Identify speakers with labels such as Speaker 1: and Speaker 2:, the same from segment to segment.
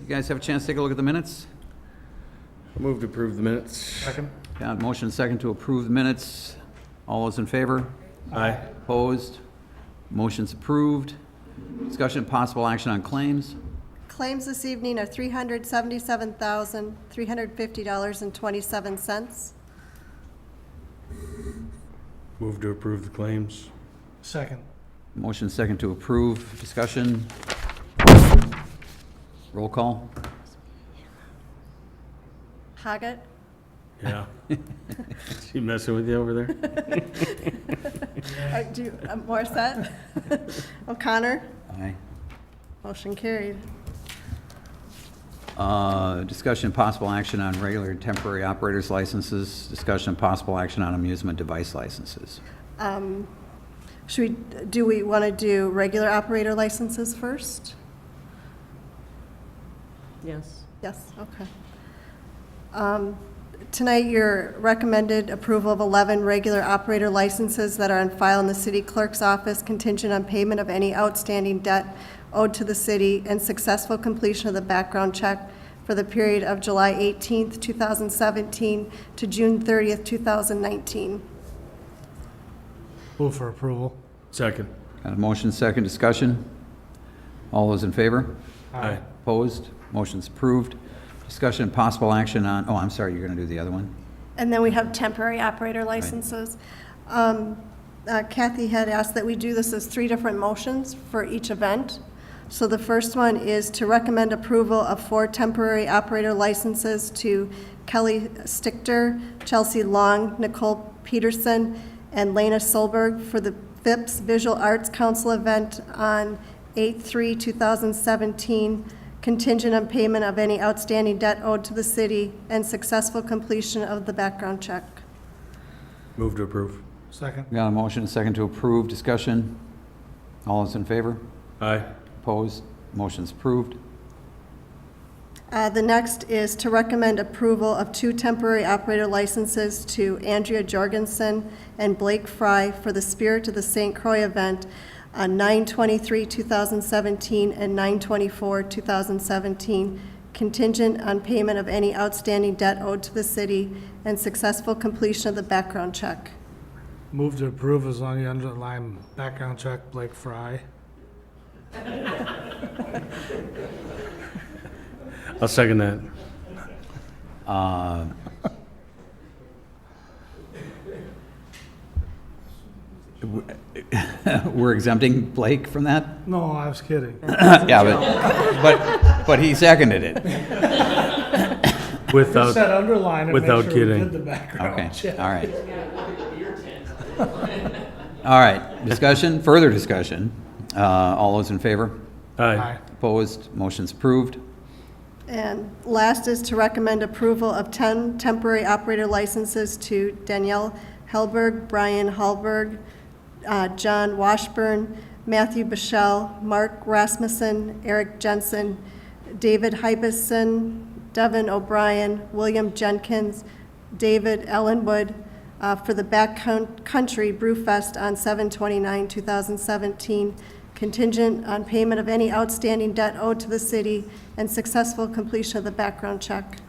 Speaker 1: guys have a chance to take a look at the minutes?
Speaker 2: Move to approve the minutes.
Speaker 3: Second.
Speaker 1: Got a motion second to approve the minutes. All those in favor?
Speaker 2: Aye.
Speaker 1: Opposed? Motion's approved. Discussion and possible action on claims.
Speaker 4: Claims this evening are $377,350.27.
Speaker 2: Move to approve the claims.
Speaker 3: Second.
Speaker 1: Motion second to approve. Discussion. Roll call.
Speaker 4: Haggett,
Speaker 2: Yeah. She messing with you over there?
Speaker 4: Morissette, O'Connor.
Speaker 1: Aye.
Speaker 4: Motion carried.
Speaker 1: Discussion and possible action on regular and temporary operators licenses. Discussion and possible action on amusement device licenses.
Speaker 4: Do we want to do regular operator licenses first?
Speaker 5: Yes.
Speaker 4: Yes, okay. Tonight, your recommended approval of 11 regular operator licenses that are on file in the city clerk's office contingent on payment of any outstanding debt owed to the city and successful completion of the background check for the period of July 18th, 2017 to June 30th, 2019.
Speaker 3: Move for approval.
Speaker 2: Second.
Speaker 1: Got a motion second. Discussion. All those in favor?
Speaker 2: Aye.
Speaker 1: Opposed? Motion's approved. Discussion and possible action on, oh, I'm sorry, you're going to do the other one?
Speaker 4: And then we have temporary operator licenses. Kathy had asked that we do this as 3 different motions for each event. So the first one is to recommend approval of 4 temporary operator licenses to Kelly Stichter, Chelsea Long, Nicole Peterson, and Lena Solberg for the FIPS Visual Arts Council event on 8/3/2017, contingent on payment of any outstanding debt owed to the city and successful completion of the background check.
Speaker 2: Move to approve.
Speaker 3: Second.
Speaker 1: Got a motion second to approve. Discussion. All those in favor?
Speaker 2: Aye.
Speaker 1: Opposed? Motion's approved.
Speaker 4: The next is to recommend approval of 2 temporary operator licenses to Andrea Jorgensen and Blake Fry for the Spirit of the St. Croix event on 9/23/2017 and 9/24/2017, contingent on payment of any outstanding debt owed to the city and successful completion of the background check.
Speaker 3: Move to approve as long as you underline background check Blake Fry.
Speaker 2: I'll second that.
Speaker 1: We're exempting Blake from that?
Speaker 3: No, I was kidding.
Speaker 1: Yeah, but he seconded it.
Speaker 3: Just
Speaker 2: Without,
Speaker 3: said underline and make
Speaker 2: without
Speaker 3: sure we
Speaker 2: kidding.
Speaker 3: did the background
Speaker 1: Okay,
Speaker 3: check.
Speaker 1: all right. All right, discussion, further discussion. All those in favor?
Speaker 2: aye.
Speaker 1: Opposed? Motion's approved.
Speaker 4: And last is to recommend approval of 10 temporary operator licenses to Danielle Hellberg, Brian Hallberg, John Washburn, Matthew Bichelle, Mark Rasmussen, Eric Jensen, David Hybison, Devin O'Brien, William Jenkins, David Ellenwood, for the Backcountry Brewfest on 7/29/2017, contingent on payment of any outstanding debt owed to the city and successful completion of the background check.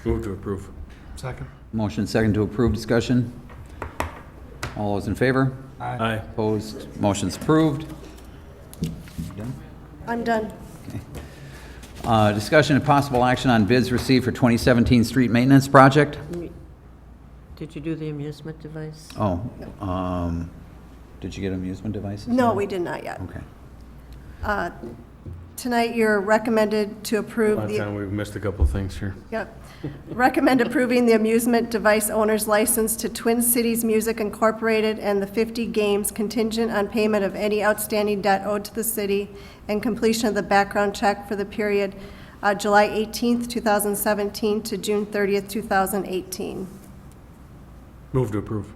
Speaker 2: Move to approve.
Speaker 3: Second.
Speaker 1: Motion second to approve. Discussion. All those in favor?
Speaker 2: Aye.
Speaker 1: Opposed? Motion's approved. Done?
Speaker 4: I'm done.
Speaker 1: Discussion and possible action on bids received for 2017 street maintenance project.
Speaker 5: Did you do the amusement device?
Speaker 1: Oh, did you get amusement devices?
Speaker 4: No, we did not yet.
Speaker 1: Okay.
Speaker 4: Tonight, you're recommended to approve
Speaker 2: Last
Speaker 4: the...
Speaker 2: time we've missed a couple things here.
Speaker 4: Yep. Recommend approving the amusement device owner's license to Twin Cities Music Incorporated and the 50 Games contingent on payment of any outstanding debt owed to the city and completion of the background check for the period July 18th, 2017 to June 30th, 2018.
Speaker 2: Move to approve.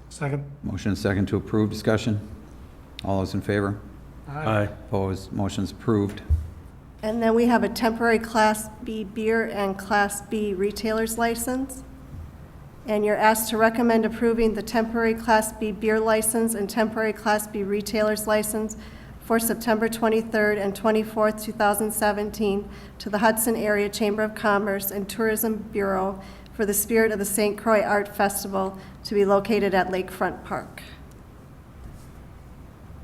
Speaker 3: Second.
Speaker 1: Motion second to approve. Discussion. All those in favor?
Speaker 2: Aye.
Speaker 1: Opposed? Motion's approved.
Speaker 4: And then we have a temporary Class B beer and Class B retailer's license. And you're asked to recommend approving the temporary Class B beer license and temporary Class B retailer's license for September 23rd and 24th, 2017, to the Hudson Area Chamber of Commerce and Tourism Bureau for the Spirit of the St. Croix Art Festival to be located at Lakefront Park.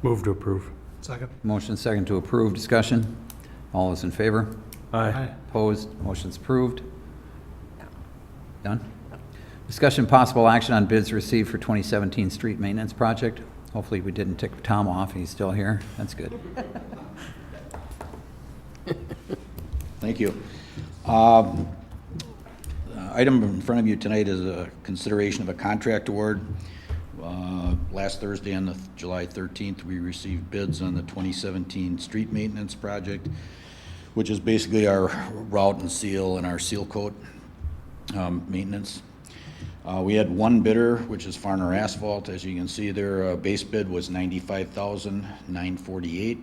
Speaker 2: Move to approve.
Speaker 3: Second.
Speaker 1: Motion second to approve. Discussion? All those in favor?
Speaker 2: Aye.
Speaker 1: Opposed? Motion's approved. Done? Discussion possible action on bids received for 2017 street maintenance project. Hopefully we didn't tick Tom off. He's still here. That's good.
Speaker 6: Thank you. Item in front of you tonight is a consideration of a contract award. Last Thursday on the July 13th, we received bids on the 2017 street maintenance project, which is basically our route and seal and our seal coat maintenance. We had one bidder, which is Farner Asphalt. As you can see, their base bid was $95,948.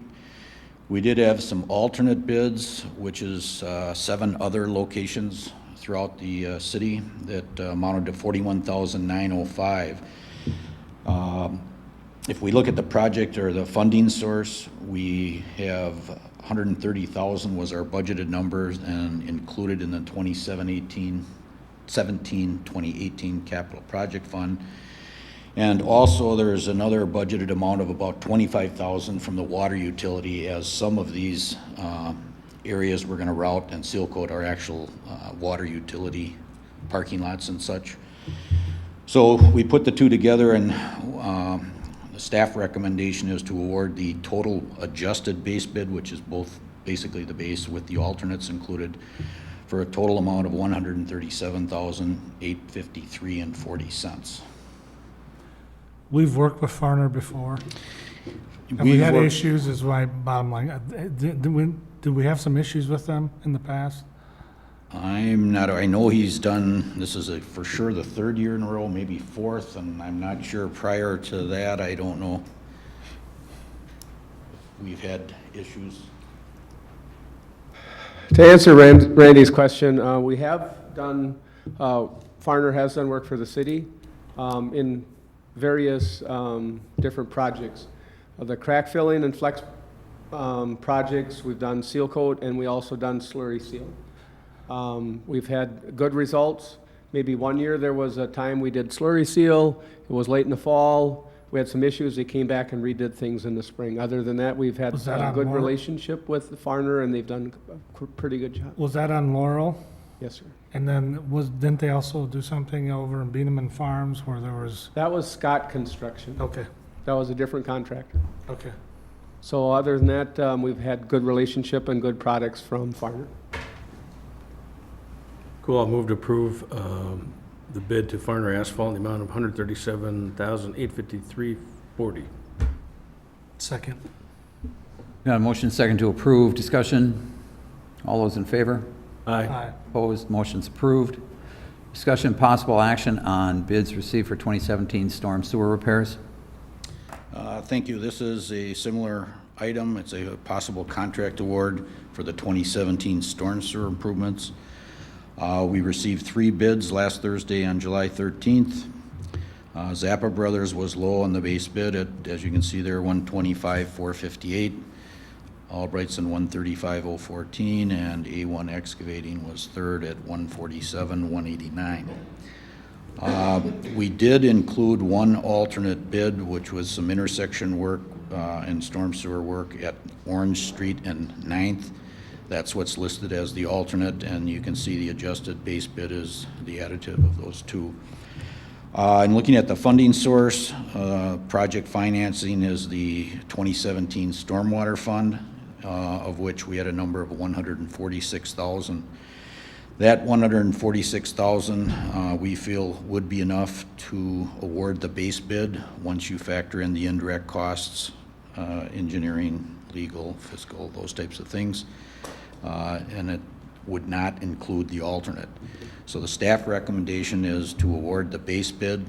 Speaker 6: We did have some alternate bids, which is 7 other locations throughout the city that amounted to $41,905. If we look at the project or the funding source, we have $130,000 was our budgeted numbers and included in the 2018 capital project fund. And also there's another budgeted amount of about $25,000 from the water utility, as some of these areas we're gonna route and seal coat our actual water utility parking lots and such. So we put the two together, and the staff recommendation is to award the total adjusted base bid, which is both basically the base with the alternates included, for a total amount of $137,853.40.
Speaker 3: We've worked with Farner before. Have we had issues, is my bottom line. Did we have some issues with them in the past?
Speaker 6: I know he's done, this is for sure the 3rd year in a row, maybe 4th, and I'm not sure prior to that, I don't know. We've had issues.
Speaker 7: To answer Randy's question, we have done, Farner has done work for the city in various different projects. The crack filling and flex projects, we've done seal coat, and we also done slurry seal. We've had good results. Maybe one year there was a time we did slurry seal. It was late in the fall. We had some issues. They came back and redid things in the spring. Other than that, we've had
Speaker 3: Was that
Speaker 7: a
Speaker 3: on
Speaker 7: good
Speaker 3: Laurel?
Speaker 7: relationship with the Farner, and they've done a pretty good job.
Speaker 3: Was that on Laurel?
Speaker 7: Yes, sir.
Speaker 3: And then didn't they also do something over in Beaneman Farms where there was,
Speaker 7: That was Scott Construction.
Speaker 3: okay,
Speaker 7: That was a different contractor.
Speaker 3: okay.
Speaker 7: So other than that, we've had good relationship and good products from Farner.
Speaker 2: Cool, I'll move to approve the bid to Farner Asphalt in the amount of $137,853.40.
Speaker 3: Second.
Speaker 1: Got a motion second to approve. Discussion? All those in favor?
Speaker 2: Aye.
Speaker 3: Aye.
Speaker 1: Opposed? Motion's approved. Discussion possible action on bids received for 2017 storm sewer repairs.
Speaker 6: Thank you. This is a similar item. It's a possible contract award for the 2017 storm sewer improvements. We received 3 bids last Thursday on July 13th. Zappa Brothers was low on the base bid at, as you can see there, $125,458. Albrightson $135,014, and A1 Excavating was third at $147,189. We did include one alternate bid, which was some intersection work and storm sewer work at Orange Street and 9th. That's what's listed as the alternate, and you can see the adjusted base bid is the additive of those two. And looking at the funding source, project financing is the 2017 Stormwater Fund, of which we had a number of $146,000. That $146,000 we feel would be enough to award the base bid once you factor in the indirect costs, engineering, legal, fiscal, those types of things. And it would not include the alternate. So the staff recommendation is to award the base bid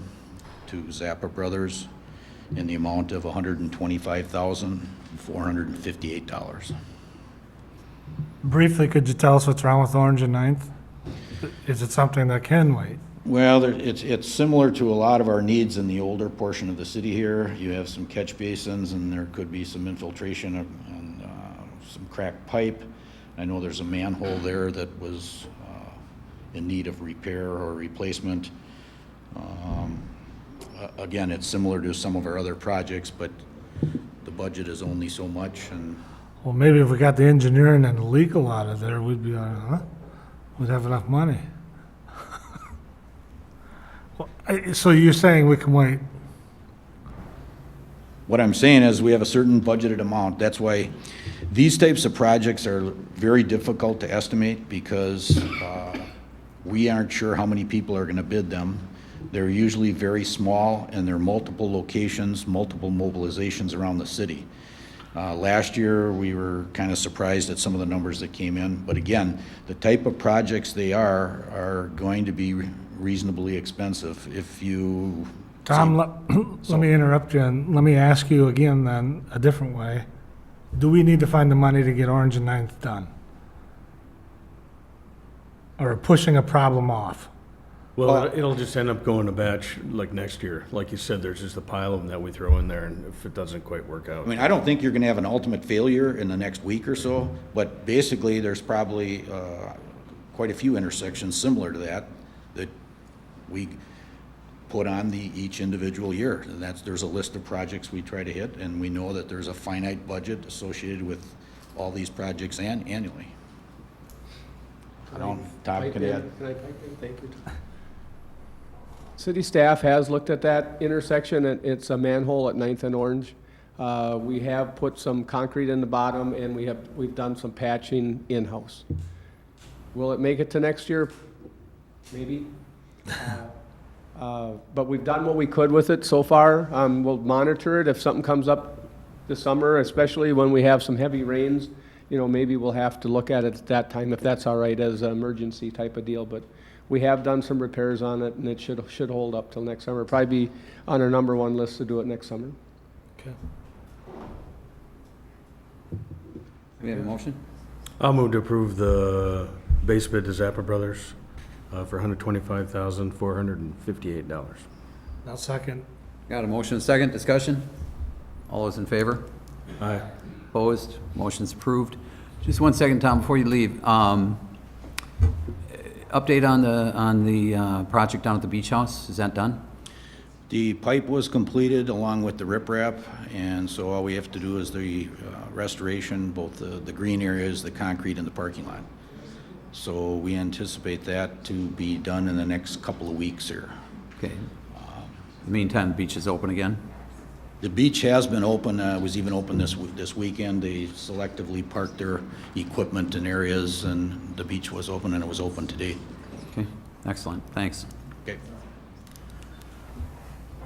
Speaker 6: to Zappa Brothers in the amount of $125,458.
Speaker 3: Briefly, could you tell us what's wrong with Orange and Ninth? Is it something that can wait?
Speaker 6: Well, it's similar to a lot of our needs in the older portion of the city here. You have some catch basins, and there could be some infiltration and some cracked pipe. I know there's a manhole there that was in need of repair or replacement. Again, it's similar to some of our other projects, but the budget is only so much, and
Speaker 3: Well, maybe if we got the engineering and the legal out of there, we'd be, we'd have enough money. Well, so you're saying we can wait?
Speaker 6: what I'm saying is we have a certain budgeted amount. That's why these types of projects are very difficult to estimate because we aren't sure how many people are going to bid them. They're usually very small, and they're multiple locations, multiple mobilizations around the city. Last year, we were kind of surprised at some of the numbers that came in. But again, the type of projects they are going to be reasonably expensive if you...
Speaker 3: Tom, let me interrupt you, and let me ask you again then, a different way. Do we need to find the money to get Orange and Ninth done? Or pushing a problem off?
Speaker 2: Well, it'll just end up going to batch like next year. Like you said, there's just a pile of them that we throw in there, and if it doesn't quite work out.
Speaker 6: I mean, I don't think you're going to have an ultimate failure in the next week or so, but basically, there's probably quite a few intersections similar to that we put on each individual year. And there's a list of projects we try to hit, and we know that there's a finite budget associated with all these projects annually. Tom can add.
Speaker 7: Can I pipe in? Thank you. City staff has looked at that intersection, and it's a manhole at Ninth and Orange. We have put some concrete in the bottom, and we've done some patching in-house. Will it make it to next year? Maybe. But we've done what we could with it so far. We'll monitor it if something comes up this summer, especially when we have some heavy rains. You know, maybe we'll have to look at it at that time, if that's all right, as an emergency type of deal. But we have done some repairs on it, and it should hold up till next summer. Probably be on our number one list to do it next summer.
Speaker 3: Okay.
Speaker 1: We have a motion?
Speaker 2: I'll move to approve the base bid to Zappa Brothers for $125,458.
Speaker 3: Now second.
Speaker 1: Got a motion, and a second, discussion? All those in favor?
Speaker 2: Aye.
Speaker 1: Opposed? Motion's approved. Just one second, Tom, before you leave. Update on the project down at the beach house, is that done?
Speaker 6: The pipe was completed along with the riprap, and so all we have to do is the restoration, both the green areas, the concrete, and the parking lot. So we anticipate that to be done in the next couple of weeks here.
Speaker 1: Okay. In the meantime, the beach is open again?
Speaker 6: The beach has been open, was even open this weekend. They selectively parked their equipment in areas, and the beach was open, and it was open today.
Speaker 1: Okay, excellent, thanks.
Speaker 6: Okay.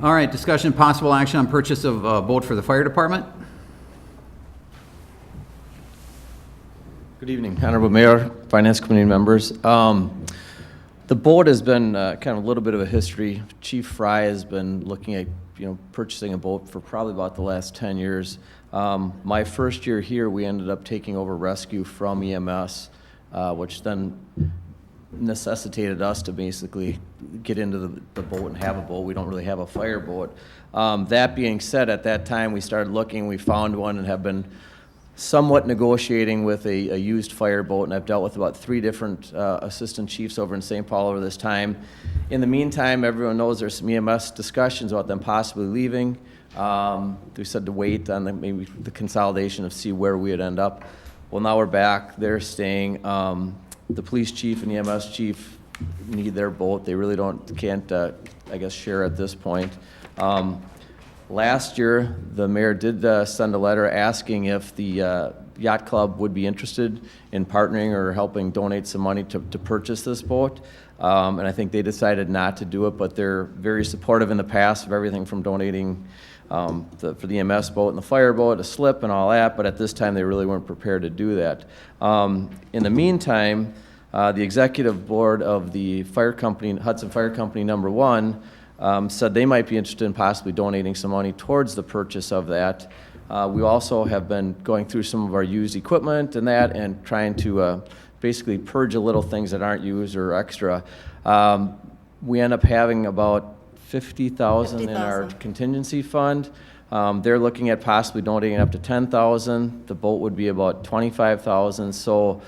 Speaker 1: All right, discussion, possible action on purchase of a boat for the fire department?
Speaker 8: Good evening, Honorable Mayor, Finance Committee members. The boat has been kind of a little bit of a history. Chief Fry has been looking at purchasing a boat for probably about the last 10 years. My first year here, we ended up taking over rescue from EMS, which then necessitated us to basically get into the boat and have a boat. We don't really have a fire boat. That being said, at that time, we started looking, we found one, and have been somewhat negotiating with a used fire boat, and I've dealt with about 3 different assistant chiefs over in St. Paul over this time. In the meantime, everyone knows there's some EMS discussions about them possibly leaving. They said to wait on maybe the consolidation of see where we would end up. Well, now we're back. They're staying. The police chief and EMS chief need their boat. They really can't, I guess, share at this point. Last year, the mayor did send a letter asking if the yacht club would be interested in partnering or helping donate some money to purchase this boat. And I think they decided not to do it, but they're very supportive in the past of everything from donating for the EMS boat and the fire boat, a slip and all that, but at this time they really weren't prepared to do that. In the meantime, the executive board of the fire company, Hudson Fire Company number 1, said they might be interested in possibly donating some money towards the purchase of that. We also have been going through some of our used equipment and that, and trying to basically purge a little things that aren't used or extra. We end up having about 50,000 in our
Speaker 4: 50,000.
Speaker 8: contingency fund. They're looking at possibly donating up to 10,000. The boat would be about 25,000. So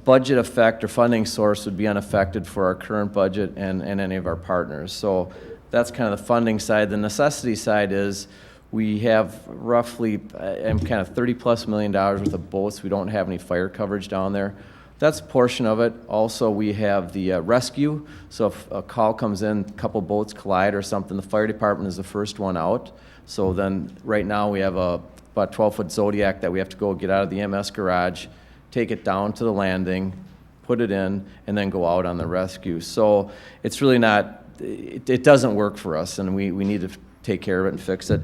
Speaker 8: budget effect or funding source would be unaffected for our current budget and any of our partners. So that's kind of the funding side. The necessity side is we have roughly kind of $30+ million worth of boats. We don't have any fire coverage down there. That's a portion of it. Also, we have the rescue. So if a call comes in, a couple boats collide or something, the fire department is the first one out. So then right now we have about 12-foot Zodiac that we have to go get out of the EMS garage, take it down to the landing, put it in, and then go out on the rescue. So it's really not, it doesn't work for us, and we need to take care of it and fix it.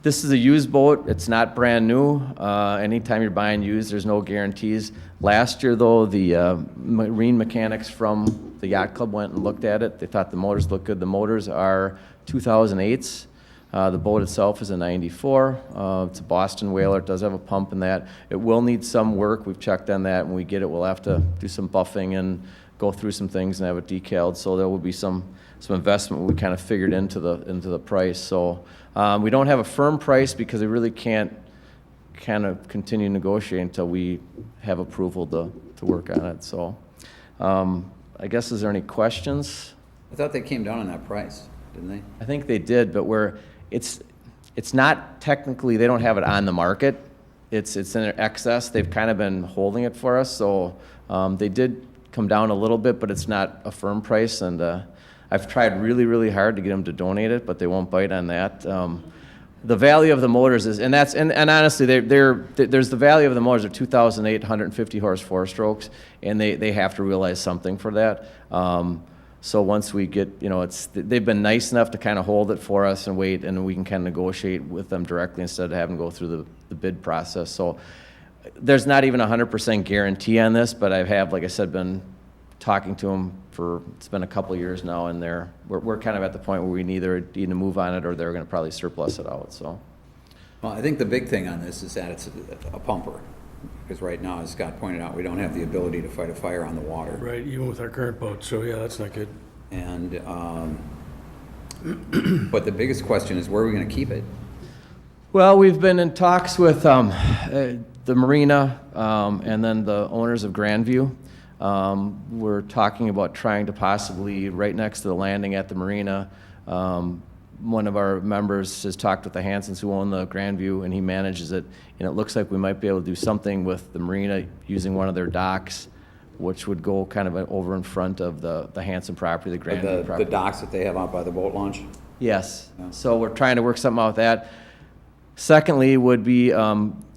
Speaker 8: This is a used boat. It's not brand new. Anytime you're buying used, there's no guarantees. Last year, though, the marine mechanics from the yacht club went and looked at it. They thought the motors looked good. The motors are 2008s. The boat itself is a 94. It's a Boston whaler. It does have a pump in that. It will need some work. We've checked on that. When we get it, we'll have to do some buffing and go through some things and have it decaled. So there will be some investment we kind of figured into the price. So we don't have a firm price because we really can't kind of continue negotiating until we have approval to work on it. So I guess, is there any questions?
Speaker 1: I thought they came down on that price, didn't they?
Speaker 8: I think they did, but it's not technically, they don't have it on the market. It's in excess. They've kind of been holding it for us. So they did come down a little bit, but it's not a firm price. And I've tried really, really hard to get them to donate it, but they won't bite on that. The value of the motors is, and honestly, there's the value of the motors are 2008, 150 horse four-strokes, and they have to realize something for that. So once we get, they've been nice enough to kind of hold it for us and wait, and we can kind of negotiate with them directly instead of having to go through the bid process. So there's not even a 100% guarantee on this, but I have, like I said, been talking to them it's been a couple of years now, and we're kind of at the point where we need to move on it, or they're going to probably surplus it out. So,
Speaker 1: Well, I think the big thing on this is that it's a pumper, because right now, as Scott pointed out, we don't have the ability to fight a fire on the water.
Speaker 2: Right, even with our current boat, so yeah, that's not good.
Speaker 1: And, but the biggest question is, where are we going to keep it?
Speaker 8: well, we've been in talks with the marina and then the owners of Grandview. We're talking about trying to possibly, right next to the landing at the marina, one of our members has talked with the Hansons who own the Grandview, and he manages it, and it looks like we might be able to do something with the marina using one of their docks, which would go kind of over in front of the Hanson property, the Grandview
Speaker 1: The
Speaker 8: property.
Speaker 1: docks that they have out by the boat launch?
Speaker 8: Yes, so we're trying to work something out with that. Secondly would be,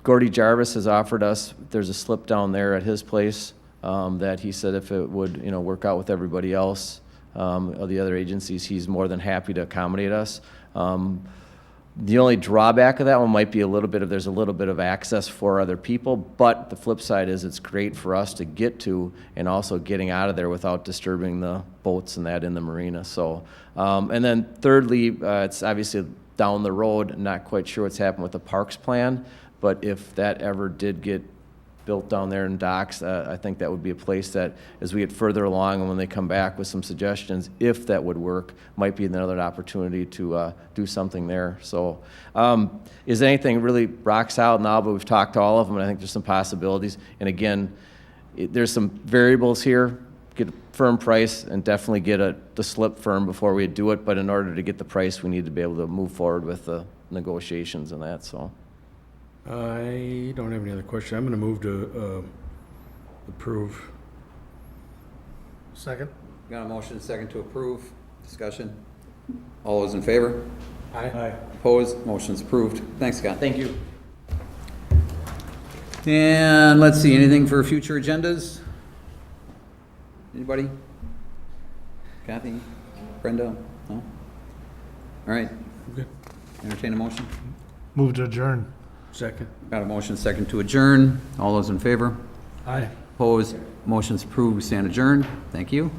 Speaker 8: Gordy Jarvis has offered us, there's a slip down there at his place, that he said if it would, work out with everybody else, of the other agencies, he's more than happy to accommodate us. The only drawback of that one might be there's a little bit of access for other people, but the flip side is it's great for us to get to and also getting out of there without disturbing the boats and that in the marina. So, and then thirdly, it's obviously down the road, not quite sure what's happened with the parks plan, but if that ever did get built down there in docks, I think that would be a place that, as we get further along and when they come back with some suggestions, if that would work, might be another opportunity to do something there. So is anything really rock solid now, but we've talked to all of them, and I think there's some possibilities. And again, there's some variables here. Get a firm price and definitely get the slip firm before we do it, but in order to get the price, we need to be able to move forward with the negotiations and that, so.
Speaker 2: I don't have any other questions. I'm going to move to approve.
Speaker 3: Second?
Speaker 1: Got a motion, second to approve. Discussion? All those in favor?
Speaker 3: Aye.
Speaker 1: Opposed? Motion's approved. Thanks, Scott.
Speaker 8: Thank you.
Speaker 1: And let's see, anything for future agendas? Anybody? Kathy? Brenda? No? All right.
Speaker 2: Good.
Speaker 1: Entertain a motion?
Speaker 3: Move to adjourn.
Speaker 2: Second.
Speaker 1: Got a motion, second to adjourn. All those in favor?
Speaker 3: Aye.
Speaker 1: Opposed? Motion's approved. We stand adjourned. Thank you.